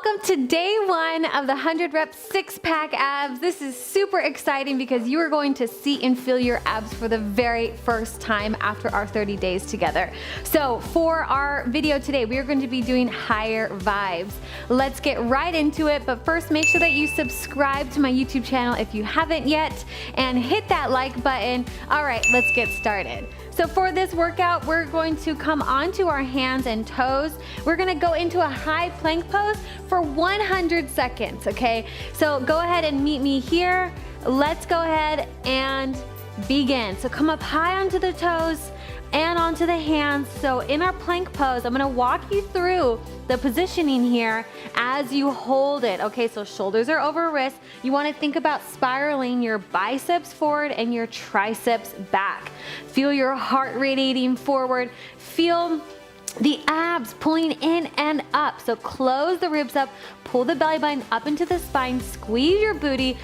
Welcome to day one of the 100 rep six-pack abs. This is super exciting because you are going to see and feel your abs for the very first time after our 30 days together. So for our video today, we are going to be doing higher vibes. Let's get right into it, but first make sure that you subscribe to my YouTube channel if you haven't yet and hit that like button. All right, let's get started. So for this workout, we're going to come onto our hands and toes. We're gonna go into a high plank pose for 100 seconds, okay? So go ahead and meet me here. Let's go ahead and begin. So come up high onto the toes and onto the hands. So in our plank pose, I'm gonna walk you through the positioning here as you hold it. Okay, so shoulders are over wrists. You wanna think about spiraling your biceps forward and your triceps back. Feel your heart radiating forward. Feel the abs pulling in and up. So close the ribs up, pull the belly button up into the spine, squeeze your booty,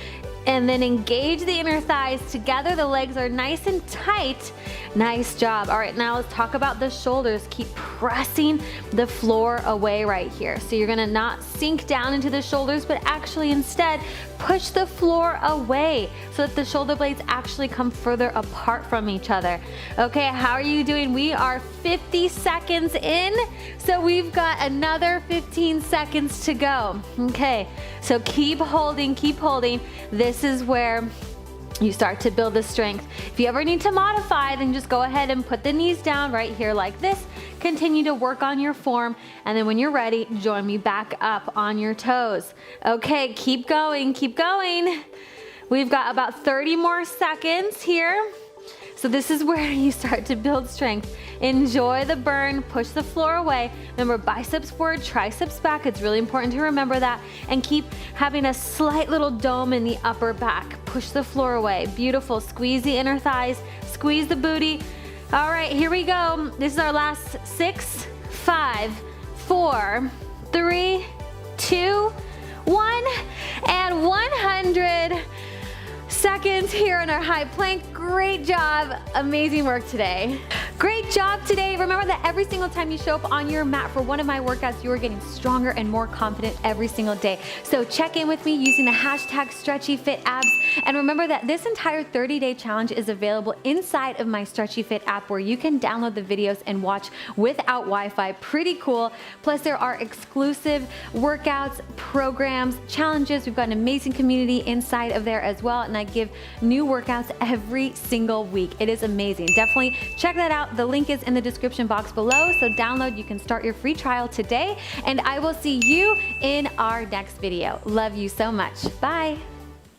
and then engage the inner thighs. Together, the legs are nice and tight. Nice job. All right, now let's talk about the shoulders. Keep pressing the floor away right here. So you're gonna not sink down into the shoulders, but actually instead push the floor away so that the shoulder blades actually come further apart from each other. Okay, how are you doing? We are 50 seconds in, so we've got another 15 seconds to go. Okay, so keep holding, keep holding. This is where you start to build the strength. If you ever need to modify, then just go ahead and put the knees down right here like this. Continue to work on your form, and then when you're ready, join me back up on your toes. Okay, keep going, keep going. We've got about 30 more seconds here. So this is where you start to build strength. Enjoy the burn, push the floor away. Remember, biceps forward, triceps back. It's really important to remember that. And keep having a slight little dome in the upper back. Push the floor away. Beautiful. Squeeze the inner thighs, squeeze the booty. All right, here we go. This is our last 6, 5, 4, 3, 2, 1, and 100 seconds here in our high plank. Great job, amazing work today. Great job today. Remember that every single time you show up on your mat for one of my workouts, you are getting stronger and more confident every single day. So check in with me using the hashtag StretchyFitAbs. And remember that this entire 30-day challenge is available inside of my Stretchy Fit app, where you can download the videos and watch without Wi-Fi. Pretty cool. Plus there are exclusive workouts, programs, challenges. We've got an amazing community inside of there as well. And I give new workouts every single week. It is amazing. Definitely check that out. The link is in the description box below. So download, you can start your free trial today. And I will see you in our next video. Love you so much. Bye.